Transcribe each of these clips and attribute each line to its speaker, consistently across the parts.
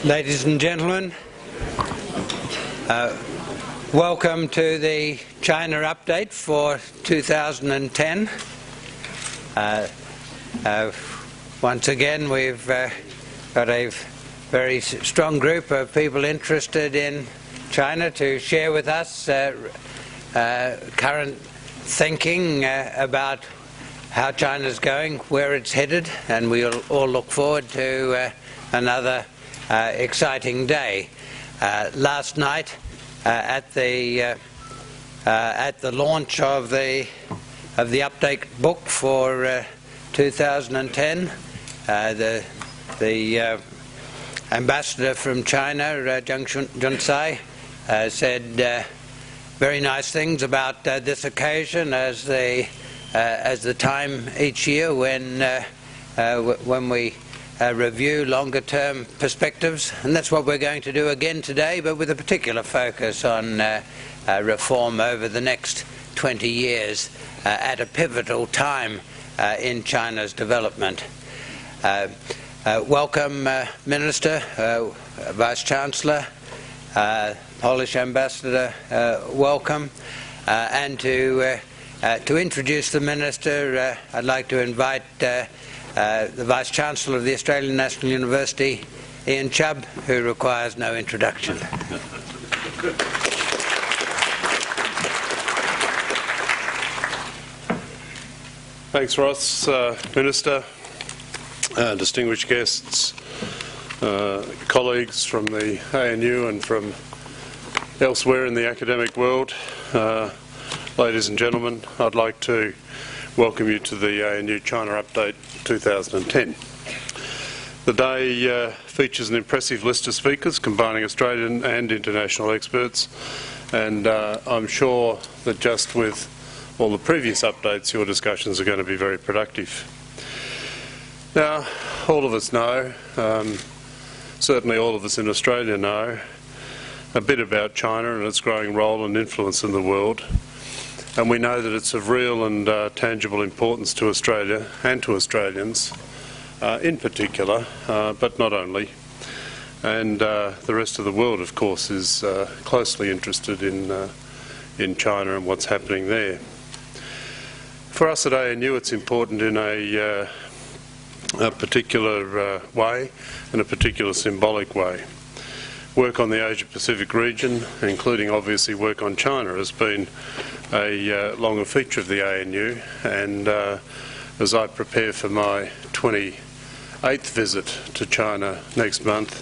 Speaker 1: Ladies and gentlemen, welcome to the China update for 2010. Once again, we've got a very strong group of people interested in China to share with us current thinking about how China's going, where it's headed, and we'll all look forward to another exciting day. Last night, at the launch of the update book for 2010, the ambassador from China, Zheng Junsai, said very nice things about this occasion as the time each year when we review longer-term perspectives, and that's what we're going to do again today, but with a particular focus on reform over the next 20 years at a pivotal time in China's development. Welcome, Minister, Vice-Chancellor, Polish Ambassador, welcome. And to introduce the Minister, I'd like to invite the Vice-Chancellor of the Australian National University, Chubb, who requires no introduction.
Speaker 2: Thanks, Ross. Minister, distinguished guests, colleagues from the ANU and from elsewhere in the academic world, ladies and gentlemen, I'd like to welcome you to the ANU China Update 2010. The day features an impressive list of speakers combining Australian and international experts, and I'm sure that just with all the previous updates your discussions are going to be very productive. Now, all of us know, certainly all of us in Australia know, a bit about China and its growing role and influence in the world. And we know that it's of real and tangible importance to Australia and to Australians in particular, but not only. And the rest of the world, of course, is closely interested in China and what's happening there. For us at ANU, it's important in a particular way, in a particular symbolic way. Work on the Asia-Pacific region, including obviously work on China, has been a longer feature of the ANU, and as I prepare for my 28th visit to China next month,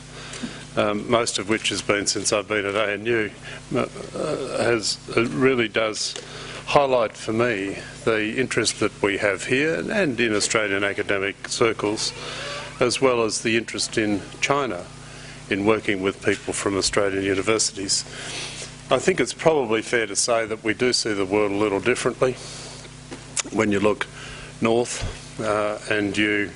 Speaker 2: most of which has been since I've been at ANU, it really does highlight for me the interest that we have here and in Australian academic circles, as well as the interest in China in working with people from Australian universities. I think it's probably fair to say that we do see the world a little differently when you look north and you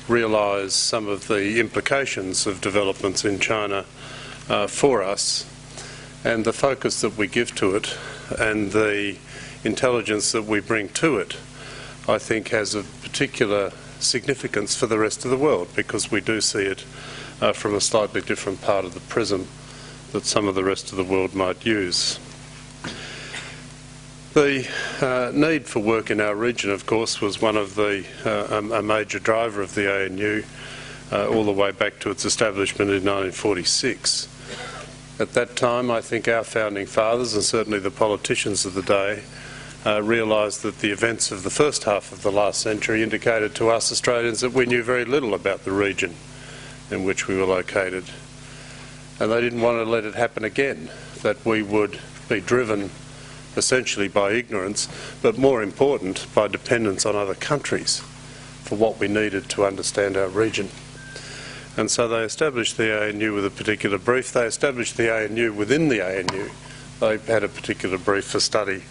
Speaker 2: realise some of the implications of developments in China for us, and the focus that we give to it and the intelligence that we bring to it, I think has a particular significance for the rest of the world, because we do see it from a slightly different part of the prism that some of the rest of the world might use. The need for work in our region, of course, was one of the a major driver of the ANU all the way back to its establishment in 1946. At that time, I think our founding fathers, and certainly the politicians of the day, realised that the events of the first half of the last century indicated to us Australians that we knew very little about the region in which we were located. And they didn't want to let it happen again, that we would be driven essentially by ignorance, but more important, by dependence on other countries for what we needed to understand our region. And so they established the ANU with a particular brief. They established the ANU within the ANU. They had a particular brief for study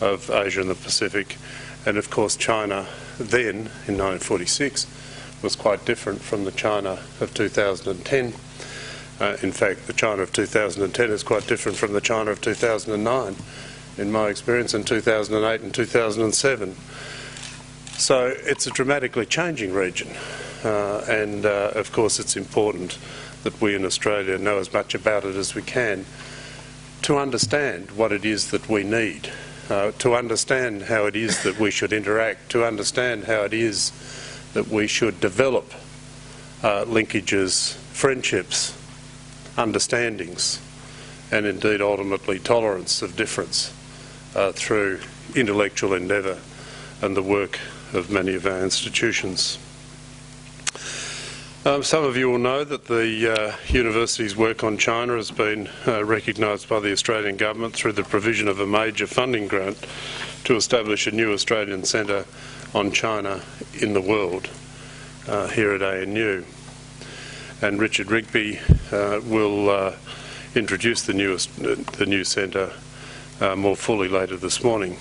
Speaker 2: of Asia and the Pacific. And of course China then, in 1946, was quite different from the China of 2010. In fact, the China of 2010 is quite different from the China of 2009, in my experience, in 2008 and 2007. So it's a dramatically changing region, and of course it's important that we in Australia know as much about it as we can, to understand what it is that we need, to understand how it is that we should interact, to understand how it is that we should develop linkages, friendships, understandings, and indeed ultimately tolerance of difference through intellectual endeavour and the work of many of our institutions. Some of you will know that the university's work on China has been recognised by the Australian Government through the provision of a major funding grant to establish a new Australian Centre on China in the world here at ANU. And Richard Rigby will introduce the new centre more fully later this morning.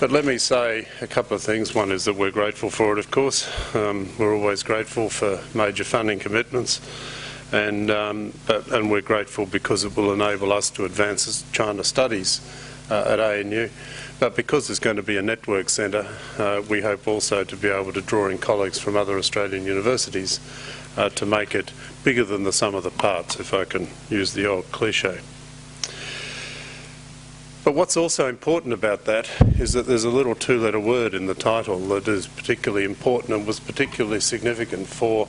Speaker 2: But let me say a couple of things. One is that we're grateful for it, of course. We're always grateful for major funding commitments, and we're grateful because it will enable us to advance China studies at ANU. But because there's going to be a network centre, we hope also to be able to draw in colleagues from other Australian universities to make it bigger than the sum of the parts, if I can use the old cliche. But what's also important about that is that there's a little two-letter word in the title that is particularly important and was particularly significant for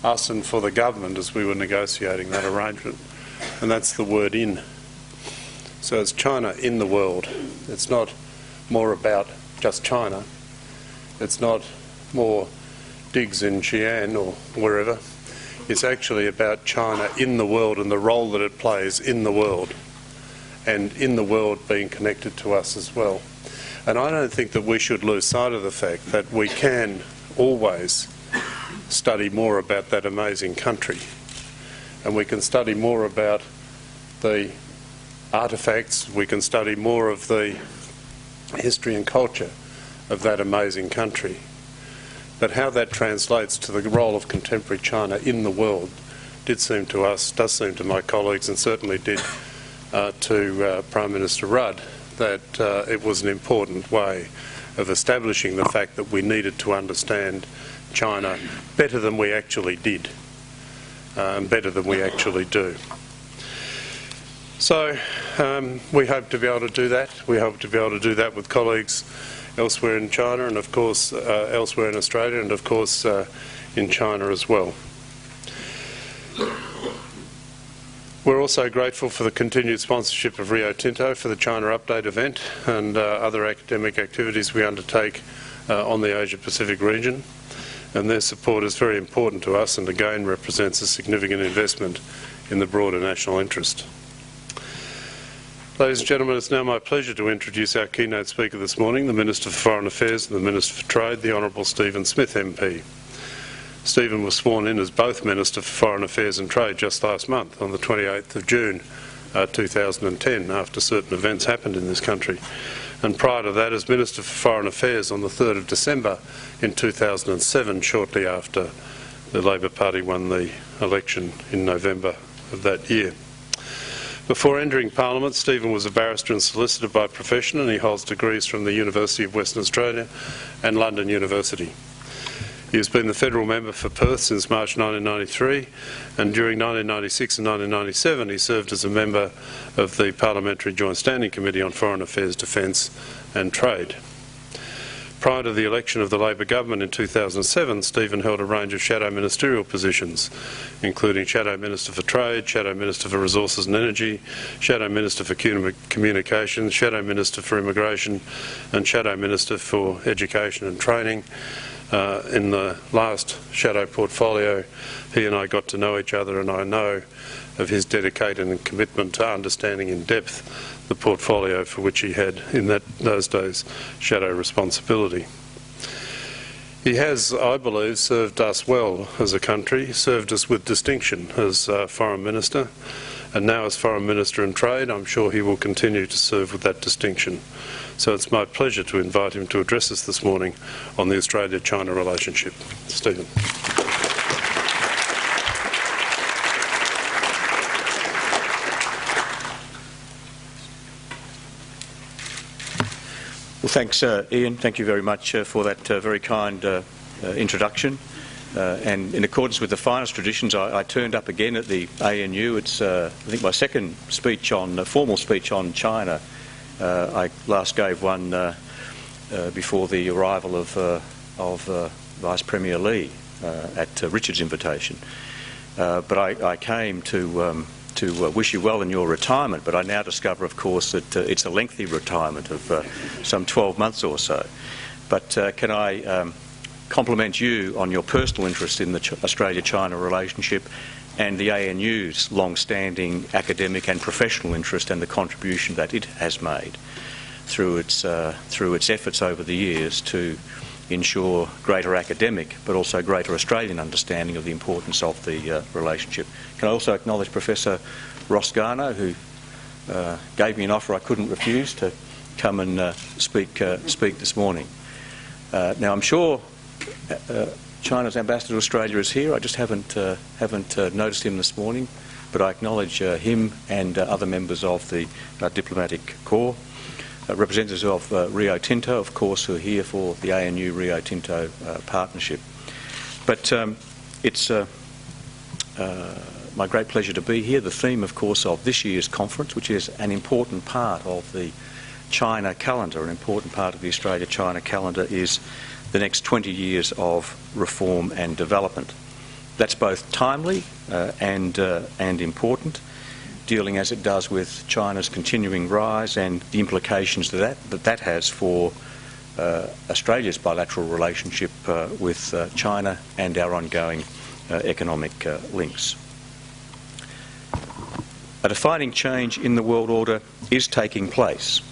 Speaker 2: us and for the government as we were negotiating that arrangement, and that's the word "in." So it's China in the world. It's not more about just China. It's not more digs in Xi'an or wherever. It's actually about China in the world and the role that it plays in the world, and in the world being connected to us as well. And I don't think that we should lose sight of the fact that we can always study more about that amazing country, and we can study more about the artefacts, we can study more of the history and culture of that amazing country. But how that translates to the role of contemporary China in the world does seem to my colleagues, and certainly did to Prime Minister Rudd, that it was an important way of establishing the fact that we needed to understand China better than we actually did, better than we actually do. So we hope to be able to do that. We hope to be able to do that with colleagues elsewhere in China, and of course elsewhere in Australia, and of course in China as well. We're also grateful for the continued sponsorship of Rio Tinto for the China Update event and other academic activities we undertake on the Asia-Pacific region, and their support is very important to us and again represents a significant investment in the broader national interest. Ladies and gentlemen, it's now my pleasure to introduce our keynote speaker this morning, the Minister for Foreign Affairs and the Minister for Trade, the Hon Stephen Smith MP. Stephen was sworn in as both Minister for Foreign Affairs and Trade just last month, on the 28th of June 2010, after certain events happened in this country. And prior to that, as Minister for Foreign Affairs on the 3rd of December in 2007, shortly after the Labor Party won the election in November of that year. Before entering Parliament, Stephen was a barrister and solicitor by profession, and he holds degrees from the University of Western Australia and London University. He has been the federal member for Perth since March 1993, and during 1996 and 1997 he served as a member of the Parliamentary Joint Standing Committee on Foreign Affairs, Defence and Trade. Prior to the election of the Labor government in 2007, Stephen held a range of shadow ministerial positions, including Shadow Minister for Trade, Shadow Minister for Resources and Energy, Shadow Minister for Communications, Shadow Minister for Immigration and Shadow Minister for Education and Training. In the last shadow portfolio, he and I got to know each other, and I know of his dedication and commitment to understanding in depth the portfolio for which he had, in those days, shadow responsibility. He has, I believe, served us well as a country, served us with distinction as Foreign Minister, and now as Foreign Minister in Trade, I'm sure he will continue to serve with that distinction. So it's my pleasure to invite him to address us this morning on the Australia-China relationship. Stephen.
Speaker 3: Well, thanks, Ian. Thank you very much for that very kind introduction. And in accordance with the finest traditions, I turned up again at the ANU. It's, I think, my second speech on formal speech on China. I last gave one before the arrival of Vice Premier Lee at Richard's invitation. But I came to wish you well in your retirement. But I now discover, of course, that it's a lengthy retirement of some 12 months or so. But can I compliment you on your personal interest in the Australia-China relationship and the ANU's long-standing academic and professional interest and the contribution that it has made through its efforts over the years to ensure greater academic but also greater Australian understanding of the importance of the relationship. Can I also acknowledge Professor Ross Garnaut, who gave me an offer I couldn't refuse to come and speak this morning. Now, I'm sure China's ambassador to Australia is here. I just haven't noticed him this morning, but I acknowledge him and other members of the diplomatic corps, representatives of Rio Tinto, of course, who are here for the ANU Rio Tinto partnership. But it's my great pleasure to be here. The theme, of course, of this year's conference, which is an important part of the China calendar, an important part of the Australia-China calendar, is the next 20 years of reform and development. That's both timely and important, dealing as it does with China's continuing rise and the implications that has for Australia's bilateral relationship with China and our ongoing economic links. A defining change in the world order is taking place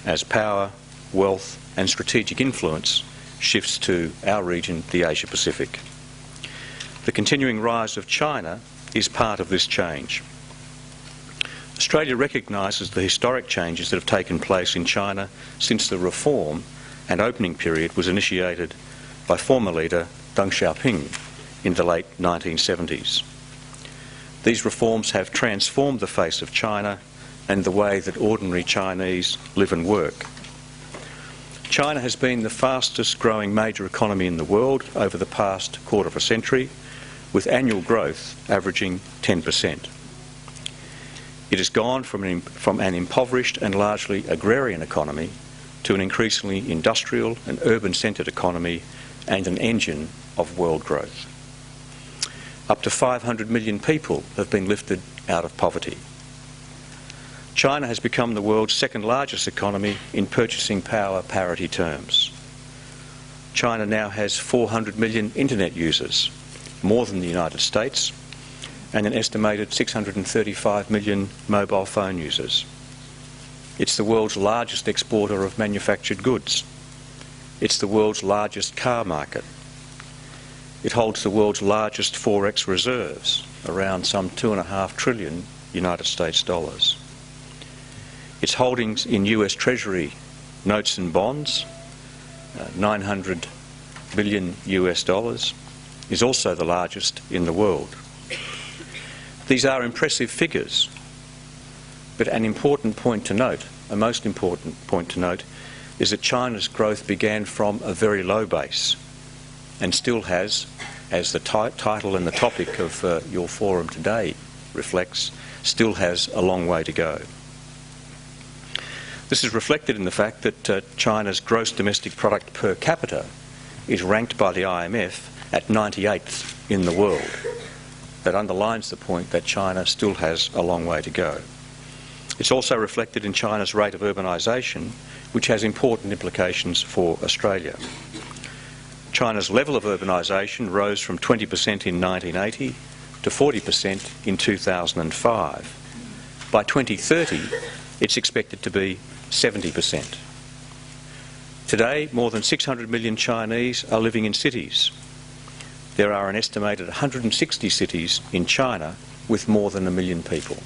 Speaker 3: as power, wealth and strategic influence shifts to our region, the Asia-Pacific. The continuing rise of China is part of this change. Australia recognises the historic changes that have taken place in China since the reform and opening period was initiated by former leader Deng Xiaoping in the late 1970s. These reforms have transformed the face of China and the way that ordinary Chinese live and work. China has been the fastest growing major economy in the world over the past quarter of a century, with annual growth averaging 10%. It has gone from an impoverished and largely agrarian economy to an increasingly industrial and urban-centred economy and an engine of world growth. Up to 500 million people have been lifted out of poverty. China has become the world's second largest economy in purchasing power parity terms. China now has 400 million internet users, more than the United States, and an estimated 635 million mobile phone users. It's the world's largest exporter of manufactured goods. It's the world's largest car market. It holds the world's largest forex reserves, around some $2.5 trillion United States dollars. Its holdings in US Treasury notes and bonds, 900 billion US dollars, is also the largest in the world. These are impressive figures, but an important point to note, a most important point to note, is that China's growth began from a very low base and still has, as the title and the topic of your forum today reflects, still has a long way to go. This is reflected in the fact that China's gross domestic product per capita is ranked by the IMF at 98th in the world. That underlines the point that China still has a long way to go. It's also reflected in China's rate of urbanisation, which has important implications for Australia. China's level of urbanisation rose from 20% in 1980 to 40% in 2005. By 2030, it's expected to be 70%. Today, more than 600 million Chinese are living in cities. There are an estimated 160 cities in China with more than 1 million people.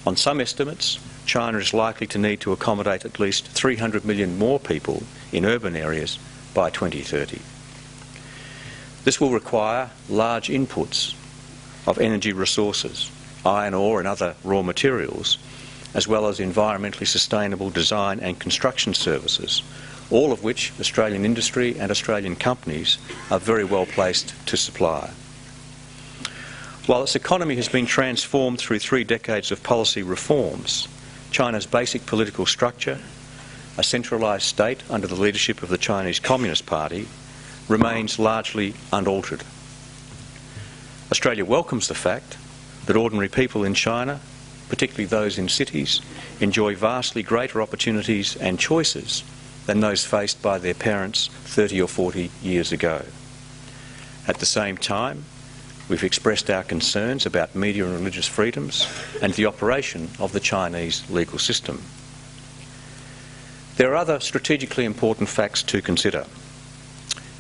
Speaker 3: On some estimates, China is likely to need to accommodate at least 300 million more people in urban areas by 2030. This will require large inputs of energy resources, iron ore and other raw materials, as well as environmentally sustainable design and construction services, all of which Australian industry and Australian companies are very well placed to supply. While its economy has been transformed through 3 decades of policy reforms, China's basic political structure, a centralised state under the leadership of the Chinese Communist Party, remains largely unaltered. Australia welcomes the fact that ordinary people in China, particularly those in cities, enjoy vastly greater opportunities and choices than those faced by their parents 30 or 40 years ago. At the same time, we've expressed our concerns about media and religious freedoms and the operation of the Chinese legal system. There are other strategically important facts to consider.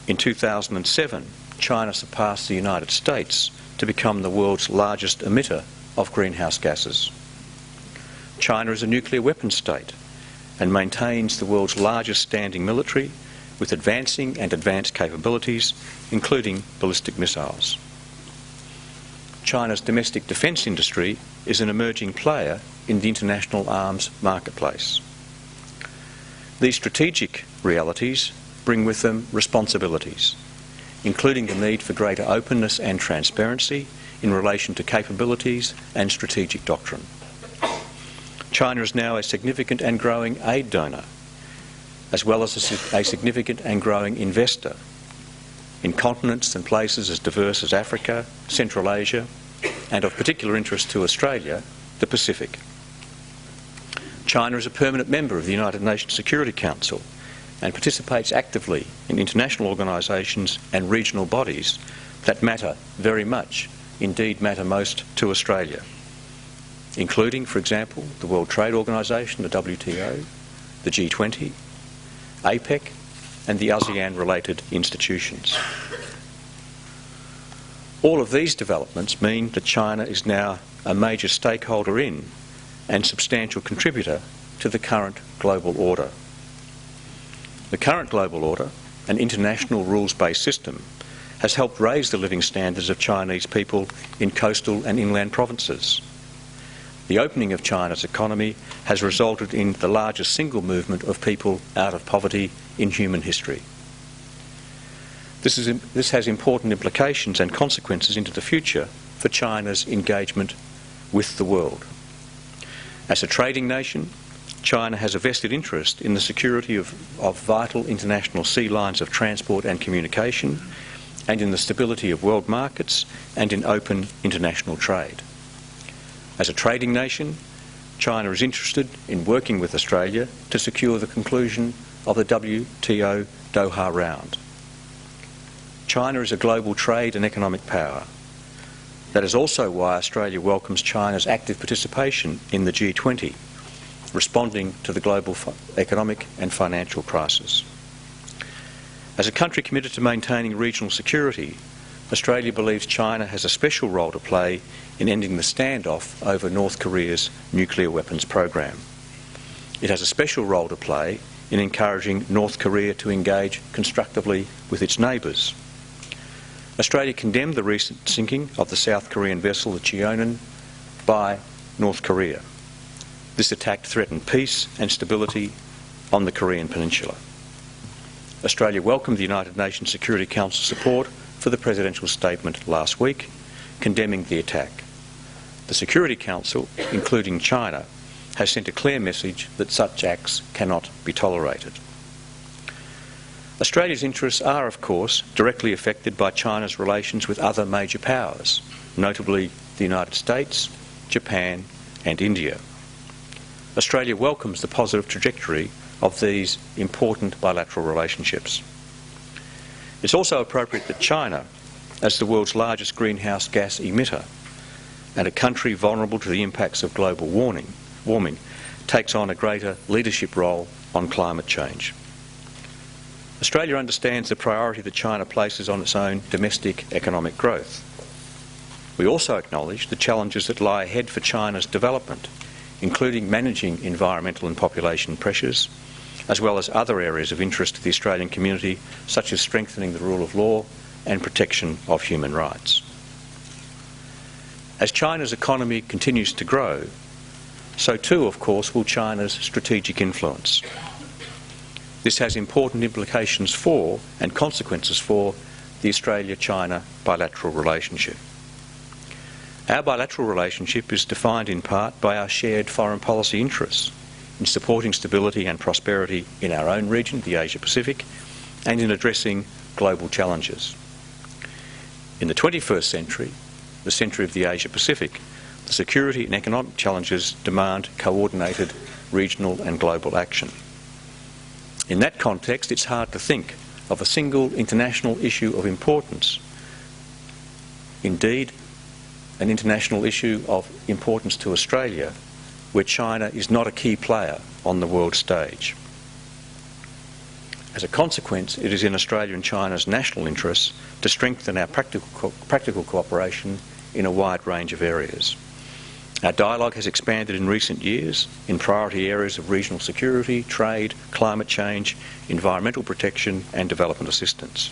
Speaker 3: In 2007, China surpassed the United States to become the world's largest emitter of greenhouse gases. China is a nuclear weapons state and maintains the world's largest standing military with advancing and advanced capabilities, including ballistic missiles. China's domestic defence industry is an emerging player in the international arms marketplace. These strategic realities bring with them responsibilities, including the need for greater openness and transparency in relation to capabilities and strategic doctrine. China is now a significant and growing aid donor, as well as a significant and growing investor in continents and places as diverse as Africa, Central Asia, and of particular interest to Australia, the Pacific. China is a permanent member of the United Nations Security Council and participates actively in international organisations and regional bodies that matter very much, indeed matter most to Australia, including, for example, the World Trade Organisation, the WTO, the G20, APEC, and the ASEAN-related institutions. All of these developments mean that China is now a major stakeholder in and substantial contributor to the current global order. The current global order, an international rules-based system, has helped raise the living standards of Chinese people in coastal and inland provinces. The opening of China's economy has resulted in the largest single movement of people out of poverty in human history. This has important implications and consequences into the future for China's engagement with the world. As a trading nation, China has a vested interest in the security of vital international sea lines of transport and communication, and in the stability of world markets and in open international trade. As a trading nation, China is interested in working with Australia to secure the conclusion of the WTO Doha round. China is a global trade and economic power. That is also why Australia welcomes China's active participation in the G20, responding to the global economic and financial crisis. As a country committed to maintaining regional security, Australia believes China has a special role to play in ending the standoff over North Korea's nuclear weapons program. It has a special role to play in encouraging North Korea to engage constructively with its neighbours. Australia condemned the recent sinking of the South Korean vessel, the Cheonan, by North Korea. This attack threatened peace and stability on the Korean Peninsula. Australia welcomed the United Nations Security Council support for the presidential statement last week, condemning the attack. The Security Council, including China, has sent a clear message that such acts cannot be tolerated. Australia's interests are, of course, directly affected by China's relations with other major powers, notably the United States, Japan, and India. Australia welcomes the positive trajectory of these important bilateral relationships. It's also appropriate that China, as the world's largest greenhouse gas emitter and a country vulnerable to the impacts of global warming, takes on a greater leadership role on climate change. Australia understands the priority that China places on its own domestic economic growth. We also acknowledge the challenges that lie ahead for China's development, including managing environmental and population pressures, as well as other areas of interest to the Australian community, such as strengthening the rule of law and protection of human rights. As China's economy continues to grow, so too, of course, will China's strategic influence. This has important implications for and consequences for the Australia-China bilateral relationship. Our bilateral relationship is defined in part by our shared foreign policy interests in supporting stability and prosperity in our own region, the Asia-Pacific, and in addressing global challenges. In the 21st century, the century of the Asia-Pacific, the security and economic challenges demand coordinated regional and global action. In that context, it's hard to think of a single international issue of importance. Indeed, an international issue of importance to Australia, where China is not a key player on the world stage. As a consequence, it is in Australia and China's national interests to strengthen our practical cooperation in a wide range of areas. Our dialogue has expanded in recent years in priority areas of regional security, trade, climate change, environmental protection and development assistance.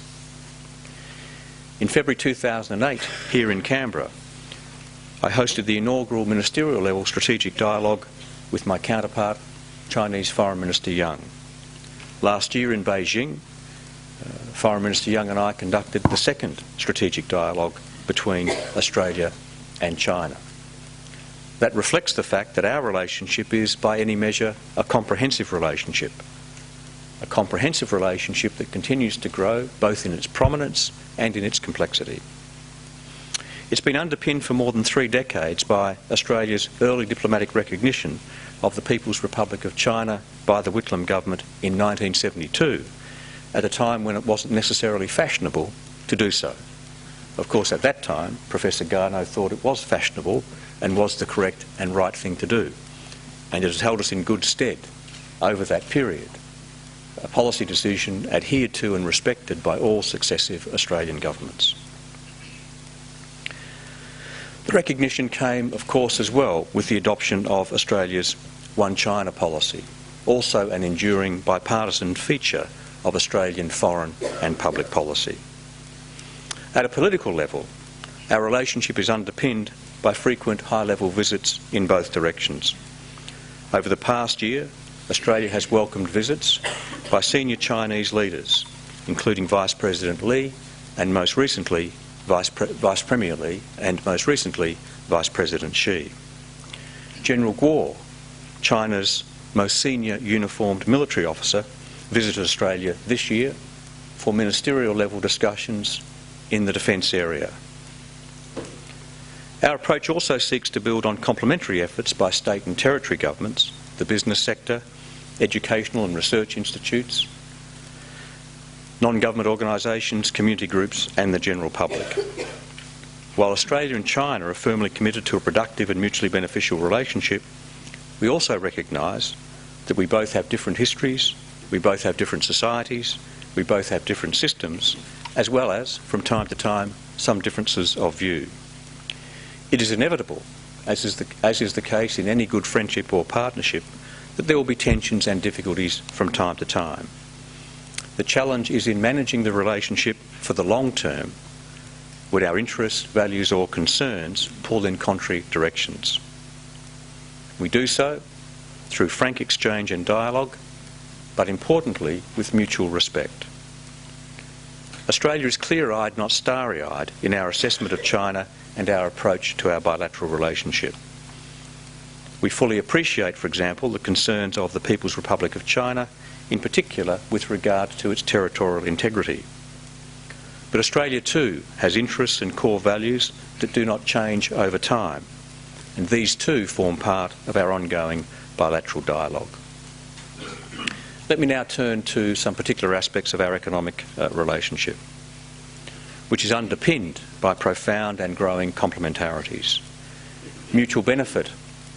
Speaker 3: In February 2008, here in Canberra, I hosted the inaugural ministerial level strategic dialogue with my counterpart, Chinese Foreign Minister Yang. Last year in Beijing, Foreign Minister Yang and I conducted the second strategic dialogue between Australia and China. That reflects the fact that our relationship is, by any measure, a comprehensive relationship that continues to grow both in its prominence and in its complexity. It's been underpinned for more than 3 decades by Australia's early diplomatic recognition of the People's Republic of China by the Whitlam government in 1972, at a time when it wasn't necessarily fashionable to do so. Of course, at that time, Professor Garnaut thought it was fashionable and was the correct and right thing to do. And it has held us in good stead over that period, a policy decision adhered to and respected by all successive Australian governments. The recognition came, of course, as well with the adoption of Australia's One China policy, also an enduring bipartisan feature of Australian foreign and public policy. At a political level, our relationship is underpinned by frequent high-level visits in both directions. Over the past year, Australia has welcomed visits by senior Chinese leaders, including Vice President Li and most recently Vice Premier Li and most recently Vice President Xi. General Guo, China's most senior uniformed military officer, visited Australia this year for ministerial level discussions in the defence area. Our approach also seeks to build on complementary efforts by state and territory governments, the business sector, educational and research institutes, non-government organisations, community groups and the general public. While Australia and China are firmly committed to a productive and mutually beneficial relationship, we also recognise that we both have different histories, we both have different societies, we both have different systems, as well as, from time to time, some differences of view. It is inevitable, as is the case in any good friendship or partnership, that there will be tensions and difficulties from time to time. The challenge is in managing the relationship for the long term when our interests, values or concerns pull in contrary directions. We do so through frank exchange and dialogue, but importantly with mutual respect. Australia is clear-eyed, not starry-eyed, in our assessment of China and our approach to our bilateral relationship. We fully appreciate, for example, the concerns of the People's Republic of China, in particular with regard to its territorial integrity. But Australia too has interests and core values that do not change over time, and these too form part of our ongoing bilateral dialogue. Let me now turn to some particular aspects of our economic relationship, which is underpinned by profound and growing complementarities. Mutual benefit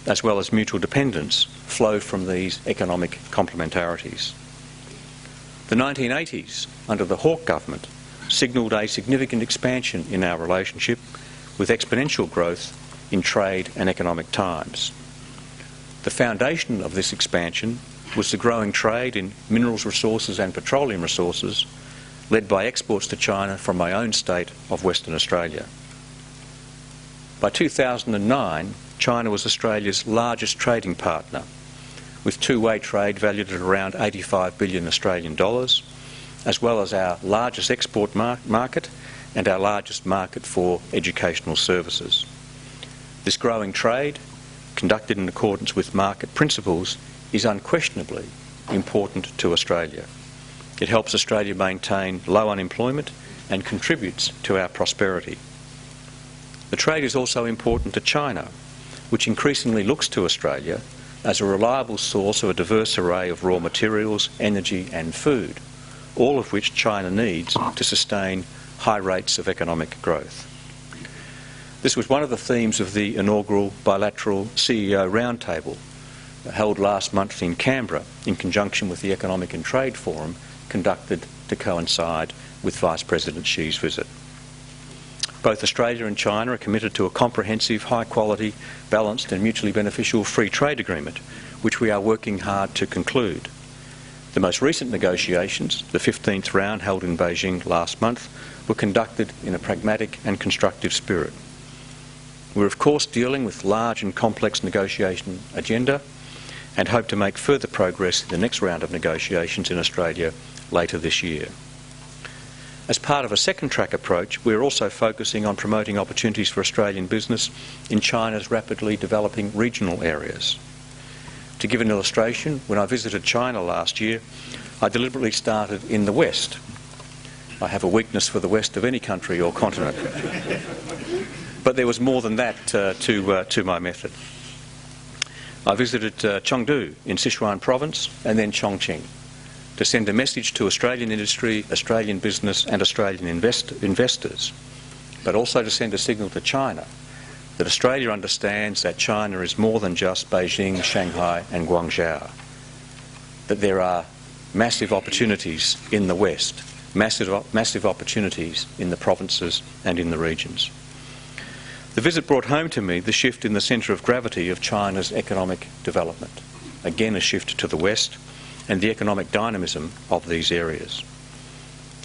Speaker 3: as well as mutual dependence flow from these economic complementarities. The 1980s, under the Hawke government, signalled a significant expansion in our relationship with exponential growth in trade and economic times. The foundation of this expansion was the growing trade in minerals resources and petroleum resources, led by exports to China from my own state of Western Australia. By 2009, China was Australia's largest trading partner, with two-way trade valued at around 85 billion Australian dollars, as well as our largest export market and our largest market for educational services. This growing trade, conducted in accordance with market principles, is unquestionably important to Australia. It helps Australia maintain low unemployment and contributes to our prosperity. The trade is also important to China, which increasingly looks to Australia as a reliable source of a diverse array of raw materials, energy and food, all of which China needs to sustain high rates of economic growth. This was one of the themes of the inaugural bilateral CEO roundtable held last month in Canberra in conjunction with the Economic and Trade Forum conducted to coincide with Vice President Xi's visit. Both Australia and China are committed to a comprehensive, high-quality, balanced and mutually beneficial free trade agreement, which we are working hard to conclude. The most recent negotiations, the 15th round held in Beijing last month, were conducted in a pragmatic and constructive spirit. We're of course dealing with large and complex negotiation agenda and hope to make further progress in the next round of negotiations in Australia later this year. As part of a second track approach, we are also focusing on promoting opportunities for Australian business in China's rapidly developing regional areas. To give an illustration, when I visited China last year, I deliberately started in the West. I have a weakness for the West of any country or continent. But there was more than that to my method. I visited Chengdu in Sichuan province and then Chongqing to send a message to Australian industry, Australian business and Australian investors, but also to send a signal to China that Australia understands that China is more than just Beijing, Shanghai and Guangzhou, that there are massive opportunities in the West, massive opportunities in the provinces and in the regions. The visit brought home to me the shift in the centre of gravity of China's economic development, again a shift to the West, and the economic dynamism of these areas.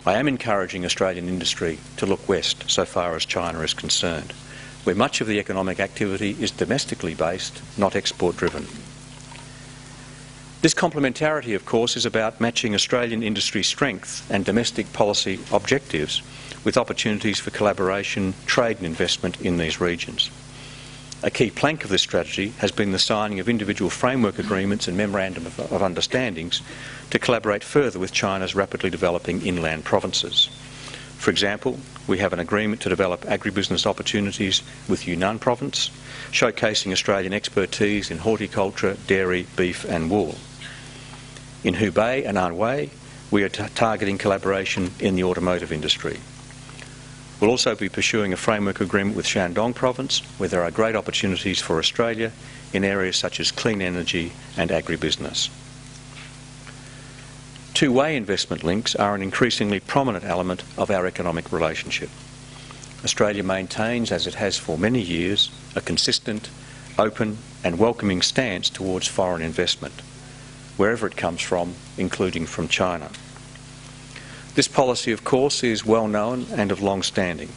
Speaker 3: I am encouraging Australian industry to look west so far as China is concerned, where much of the economic activity is domestically based, not export driven. This complementarity, of course, is about matching Australian industry strength and domestic policy objectives with opportunities for collaboration, trade and investment in these regions. A key plank of this strategy has been the signing of individual framework agreements and memorandum of understandings to collaborate further with China's rapidly developing inland provinces. For example, we have an agreement to develop agribusiness opportunities with Yunnan province, showcasing Australian expertise in horticulture, dairy, beef and wool. In Hubei and Anhui, we are targeting collaboration in the automotive industry. We'll also be pursuing a framework agreement with Shandong province, where there are great opportunities for Australia in areas such as clean energy and agribusiness. Two-way investment links are an increasingly prominent element of our economic relationship. Australia maintains, as it has for many years, a consistent, open and welcoming stance towards foreign investment, wherever it comes from, including from China. This policy, of course, is well known and of long standing.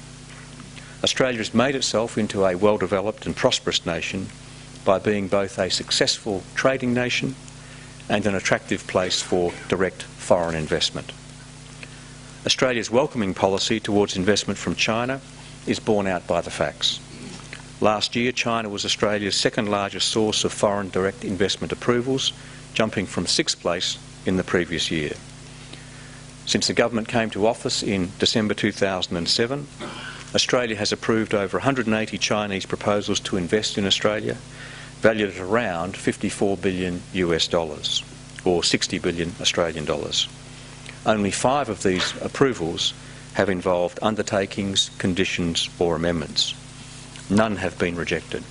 Speaker 3: Australia has made itself into a well-developed and prosperous nation by being both a successful trading nation and an attractive place for direct foreign investment. Australia's welcoming policy towards investment from China is borne out by the facts. Last year, China was Australia's second largest source of foreign direct investment approvals, jumping from 6th place in the previous year. Since the government came to office in December 2007, Australia has approved over 180 Chinese proposals to invest in Australia, valued at around $54 billion US, or 60 billion Australian dollars. Only 5 of these approvals have involved undertakings, conditions or amendments. None have been rejected.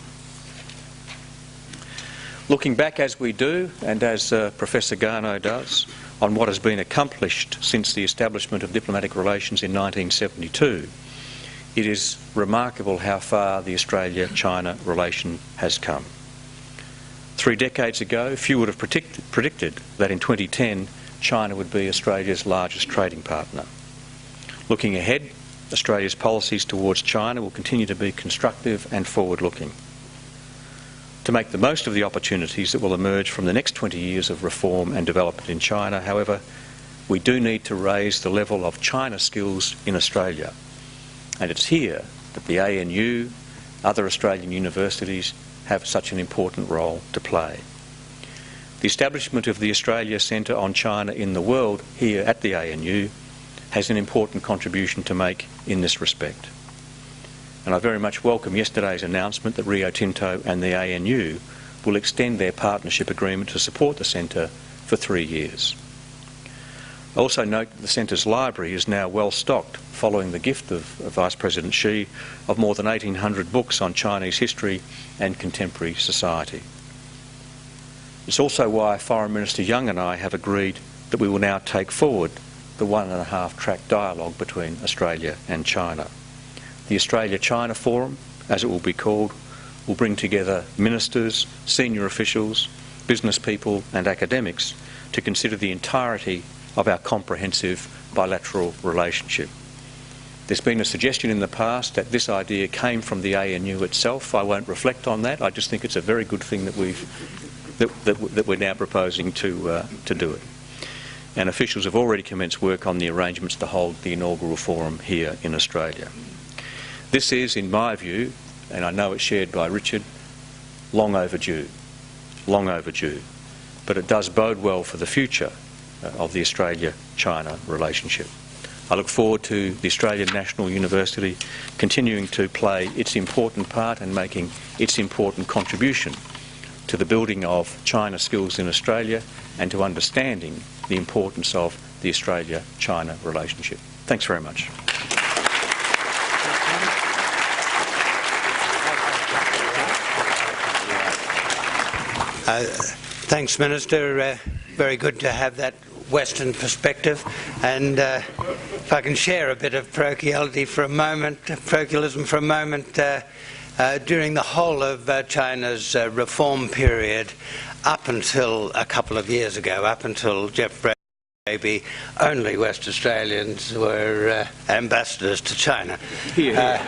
Speaker 3: Looking back as we do, and as Professor Garnaut does, on what has been accomplished since the establishment of diplomatic relations in 1972, it is remarkable how far the Australia-China relation has come. 3 decades ago, few would have predicted that in 2010 China would be Australia's largest trading partner. Looking ahead, Australia's policies towards China will continue to be constructive and forward-looking. to make the most of the opportunities that will emerge from the next 20 years of reform and development in China. However, we do need to raise the level of China skills in Australia. And it's here that the ANU, other Australian universities, have such an important role to play. The establishment of the Australia Centre on China in the World here at the ANU has an important contribution to make in this respect. And I very much welcome yesterday's announcement that Rio Tinto and the ANU will extend their partnership agreement to support the centre for 3 years. I also note that the centre's library is now well stocked following the gift of Vice President Xi of more than 1,800 books on Chinese history and contemporary society. It's also why Foreign Minister Young and I have agreed that we will now take forward the 1.5-track dialogue between Australia and China. The Australia-China Forum, as it will be called, will bring together ministers, senior officials, business people and academics to consider the entirety of our comprehensive bilateral relationship. There's been a suggestion in the past that this idea came from the ANU itself. I won't reflect on that. I just think it's a very good thing that we're now proposing to do it. And officials have already commenced work on the arrangements to hold the inaugural forum here in Australia. This is, in my view, and I know it's shared by Richard, long overdue. But it does bode well for the future of the Australia-China relationship. I look forward to the Australian National University continuing to play its important part and making its important contribution to the building of China skills in Australia and to understanding the importance of the Australia-China relationship. Thanks very much.
Speaker 1: Thanks, Minister. Very good to have that Western perspective. And if I can share a bit of parochialism for a moment, during the whole of China's reform period, up until a couple of years ago, up until Jeff Rigby, only West Australians were ambassadors to China.
Speaker 3: Here.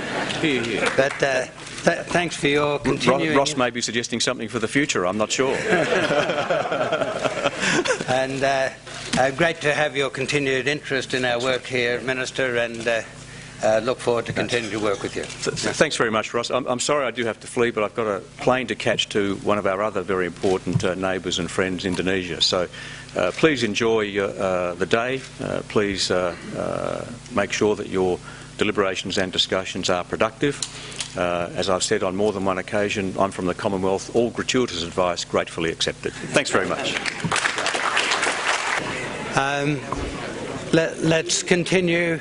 Speaker 1: But thanks for your continuing.
Speaker 3: Ross may be suggesting something for the future, I'm not sure.
Speaker 1: And great to have your continued interest in our work here, Minister, and look forward to continuing to work with you.
Speaker 3: Thanks very much, Ross. I'm sorry I do have to flee, but I've got a plane to catch to one of our other very important neighbours and friends, Indonesia. So please enjoy the day. Please make sure that your deliberations and discussions are productive. As I've said on more than one occasion, I'm from the Commonwealth. All gratuitous advice gratefully accepted. Thanks very much.
Speaker 1: Let's continue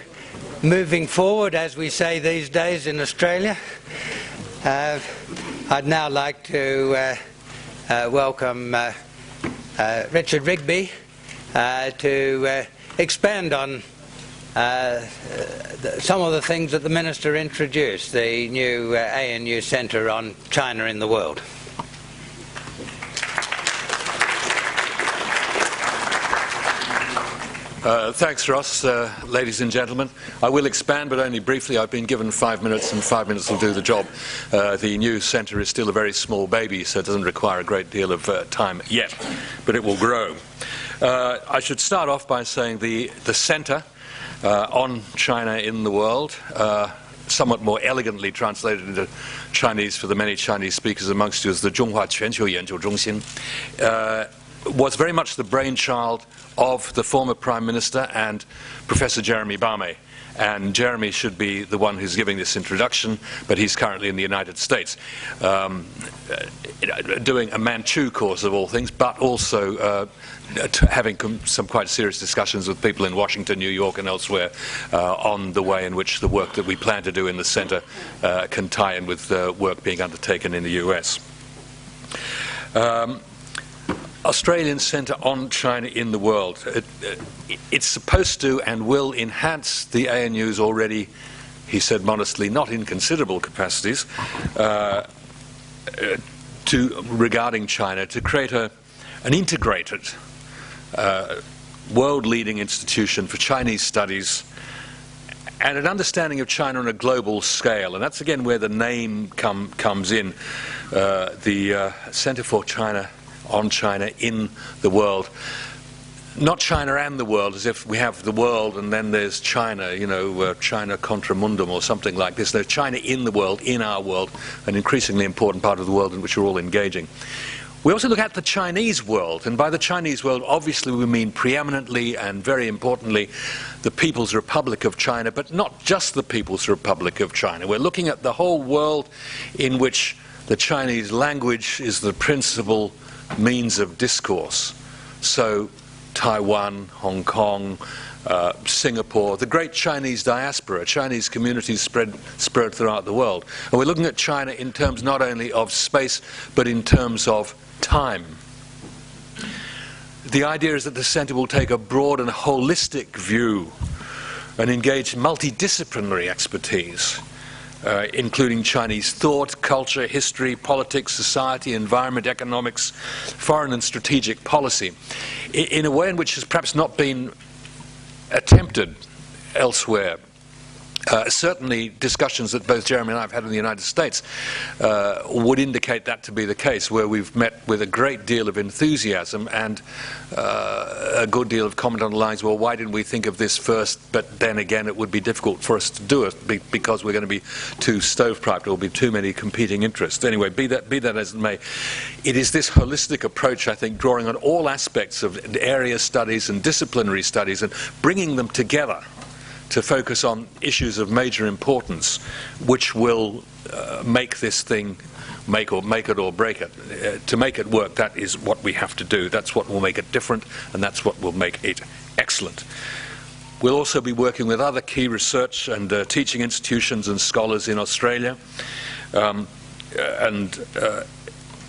Speaker 1: moving forward, as we say these days in Australia. I'd now like to welcome Richard Rigby to expand on some of the things that the Minister introduced, the new ANU Centre on China in the World.
Speaker 4: Thanks, Ross. Ladies and gentlemen, I will expand, but only briefly. I've been given 5 minutes, and 5 minutes will do the job. The new centre is still a very small baby, so it doesn't require a great deal of time yet, but it will grow. I should start off by saying the centre on China in the world, somewhat more elegantly translated into Chinese for the many Chinese speakers amongst you, is the Zhonghua Quanqiu Yanjiu Zhongxin, was very much the brainchild of the former Prime Minister and Professor Jeremy Barmay. And Jeremy should be the one who's giving this introduction, but he's currently in the United States, doing a Manchu course of all things, but also having some quite serious discussions with people in Washington, New York and elsewhere on the way in which the work that we plan to do in the centre can tie in with work being undertaken in the US. Australian Centre on China in the World. It's supposed to and will enhance the ANU's already, he said modestly, not inconsiderable capacities regarding China, to create an integrated world-leading institution for Chinese studies and an understanding of China on a global scale. And that's again where the name comes in. The Center for China, on China, in the world. Not China and the world, as if we have the world and then there's China, you know, China contra mundum or something like this. There's China in the world, in our world, an increasingly important part of the world in which we're all engaging. We also look at the Chinese world, and by the Chinese world, obviously we mean preeminently and very importantly the People's Republic of China, but not just the People's Republic of China. We're looking at the whole world in which the Chinese language is the principal means of discourse. So Taiwan, Hong Kong, Singapore, the great Chinese diaspora, Chinese communities spread throughout the world. And we're looking at China in terms not only of space, but in terms of time. The idea is that the Centre will take a broad and holistic view and engage multidisciplinary expertise, including Chinese thought, culture, history, politics, society, environment, economics, foreign and strategic policy, in a way in which has perhaps not been attempted elsewhere. Certainly discussions that both Jeremy and I have had in the United States would indicate that to be the case, where we've met with a great deal of enthusiasm and a good deal of comment on the lines, well, why didn't we think of this first, but then again it would be difficult for us to do it because we're going to be too stovepiped, there will be too many competing interests. Anyway, be that as it may, it is this holistic approach, I think, drawing on all aspects of area studies and disciplinary studies and bringing them together to focus on issues of major importance, which will make this thing, make it or break it. To make it work, that is what we have to do. That's what will make it different, and that's what will make it excellent. We'll also be working with other key research and teaching institutions and scholars in Australia,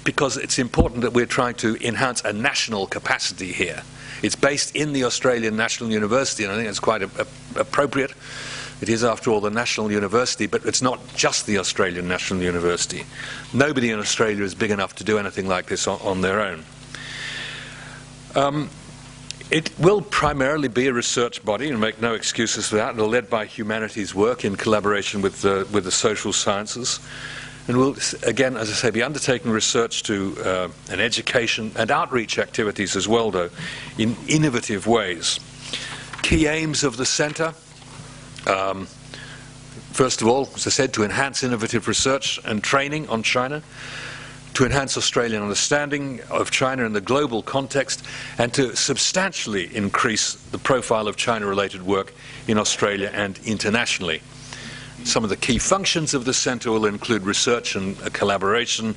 Speaker 4: because it's important that we're trying to enhance a national capacity here. It's based in the Australian National University, and I think it's quite appropriate. It is, after all, the national university, but it's not just the Australian National University. Nobody in Australia is big enough to do anything like this on their own. It will primarily be a research body, and make no excuses for that. It'll be led by humanities work in collaboration with the social sciences. And we'll, again, as I say, be undertaking research to and education and outreach activities as well, though, in innovative ways. Key aims of the Centre, first of all, as I said, to enhance innovative research and training on China, to enhance Australian understanding of China in the global context, and to substantially increase the profile of China-related work in Australia and internationally. Some of the key functions of the Centre will include research and collaboration,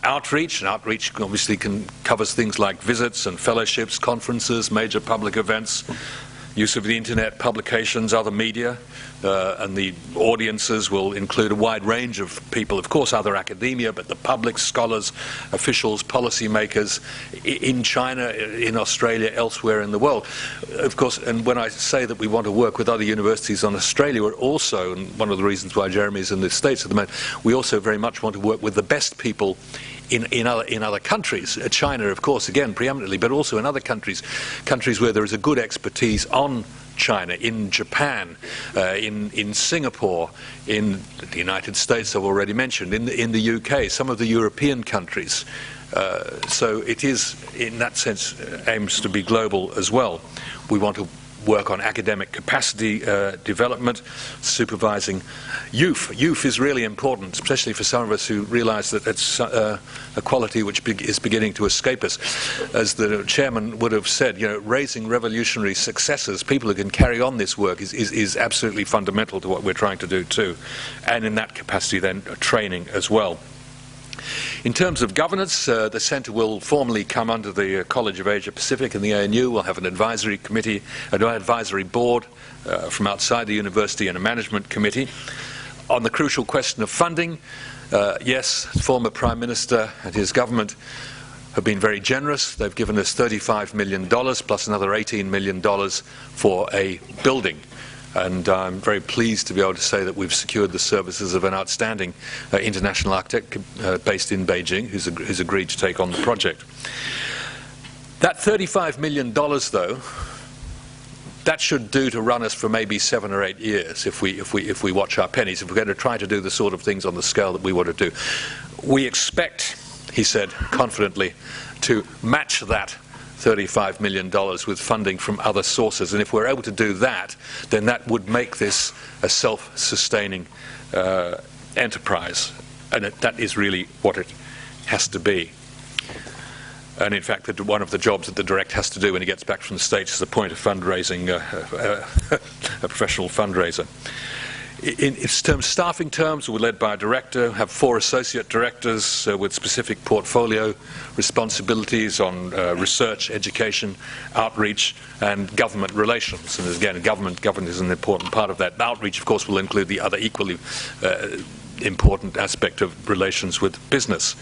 Speaker 4: outreach, and outreach obviously covers things like visits and fellowships, conferences, major public events, use of the internet, publications, other media, and the audiences will include a wide range of people, of course other academia, but the public, scholars, officials, policymakers in China, in Australia, elsewhere in the world. Of course, and when I say that we want to work with other universities on Australia, we're also, and one of the reasons why Jeremy's in the States at the moment, we also very much want to work with the best people in other countries, China of course again preeminently, but also in other countries where there is a good expertise on China, in Japan, in Singapore, in the United States I've already mentioned, in the UK, some of the European countries. So it is, in that sense, aims to be global as well. We want to work on academic capacity development, supervising youth. Youth is really important, especially for some of us who realise that it's a quality which is beginning to escape us. As the chairman would have said, you know, raising revolutionary successors, people who can carry on this work is absolutely fundamental to what we're trying to do too. And in that capacity then training as well. In terms of governance, the Centre will formally come under the College of Asia Pacific and the ANU. We'll have an advisory committee, an advisory board from outside the university and a management committee. On the crucial question of funding, yes, former Prime Minister and his government have been very generous. They've given us $35 million plus another $18 million for a building. And I'm very pleased to be able to say that we've secured the services of an outstanding international architect based in Beijing who's agreed to take on the project. That $35 million, though, that should do to run us for maybe 7 or 8 years if we watch our pennies, if we're going to try to do the sort of things on the scale that we want to do. We expect, he said confidently, to match that $35 million with funding from other sources. And if we're able to do that, then that would make this a self-sustaining enterprise. And that is really what it has to be. And in fact, one of the jobs that the Direct has to do when he gets back from the States is appoint a fundraising, a professional fundraiser. In staffing terms, we're led by a director, have 4 associate directors with specific portfolio responsibilities on research, education, outreach, and government relations. And again, government is an important part of that. Outreach, of course, will include the other equally important aspect of relations with business.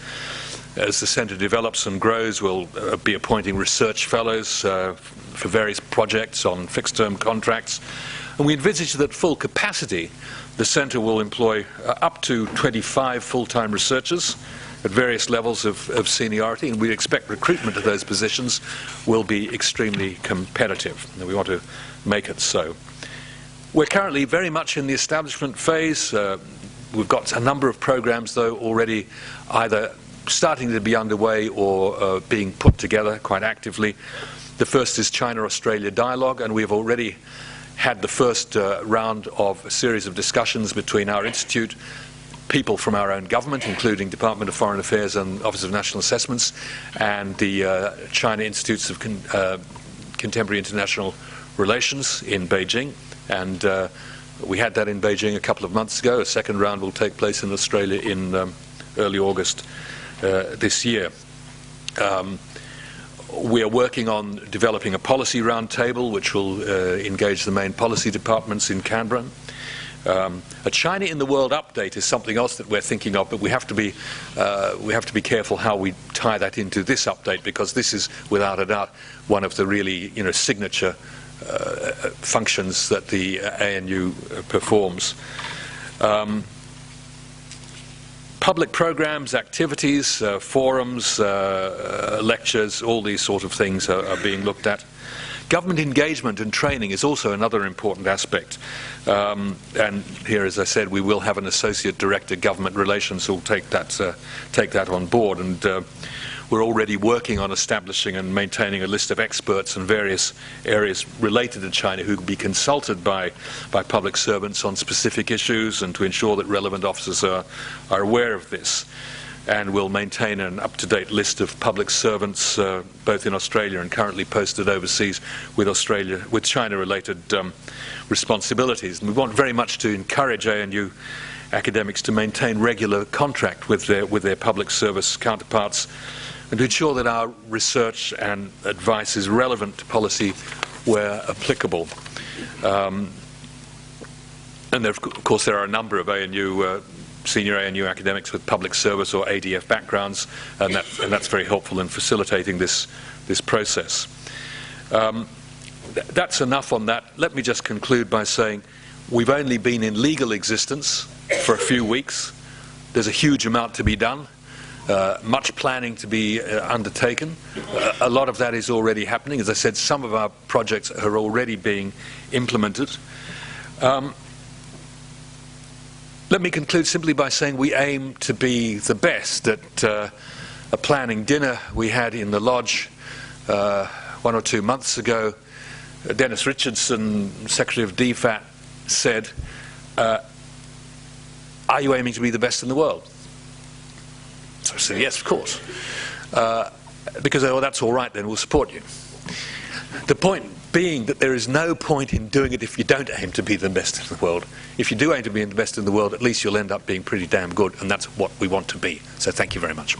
Speaker 4: As the centre develops and grows, we'll be appointing research fellows for various projects on fixed-term contracts. And we envisage that at full capacity, the centre will employ up to 25 full-time researchers at various levels of seniority, and we expect recruitment of those positions will be extremely competitive, and we want to make it so. We're currently very much in the establishment phase. We've got a number of programs, though, already either starting to be underway or being put together quite actively. The first is China-Australia Dialogue, and we've already had the first round of a series of discussions between our institute, people from our own government, including Department of Foreign Affairs and Office of National Assessments, and the China Institutes of Contemporary International Relations in Beijing. And we had that in Beijing a couple of months ago. A second round will take place in Australia in early August this year. We are working on developing a policy roundtable which will engage the main policy departments in Canberra. A China in the World update is something else that we're thinking of, but we have to be careful how we tie that into this update, because this is without a doubt one of the really signature functions that the ANU performs. Public programs, activities, forums, lectures, all these sort of things are being looked at. Government engagement and training is also another important aspect. And here, as I said, we will have an Associate Director, Government Relations, who will take that on board. And we're already working on establishing and maintaining a list of experts in various areas related to China who can be consulted by public servants on specific issues, and to ensure that relevant officers are aware of this. And we'll maintain an up-to-date list of public servants, both in Australia and currently posted overseas, with China-related responsibilities. And we want very much to encourage ANU academics to maintain regular contact with their public service counterparts, and to ensure that our research and advice is relevant to policy where applicable. And of course there are a number of senior ANU academics with public service or ADF backgrounds, and that's very helpful in facilitating this process. That's enough on that. Let me just conclude by saying we've only been in legal existence for a few weeks. There's a huge amount to be done. Much planning to be undertaken. A lot of that is already happening. As I said, some of our projects are already being implemented. Let me conclude simply by saying we aim to be the best. At a planning dinner we had in the lodge 1 or 2 months ago, Dennis Richardson, Secretary of DFAT, said, "Are you aiming to be the best in the world?" So I said, "Yes, of course." Because that's all right, then we'll support you. The point being that there is no point in doing it if you don't aim to be the best in the world. If you do aim to be the best in the world, at least you'll end up being pretty damn good, and that's what we want to be. So thank you very much.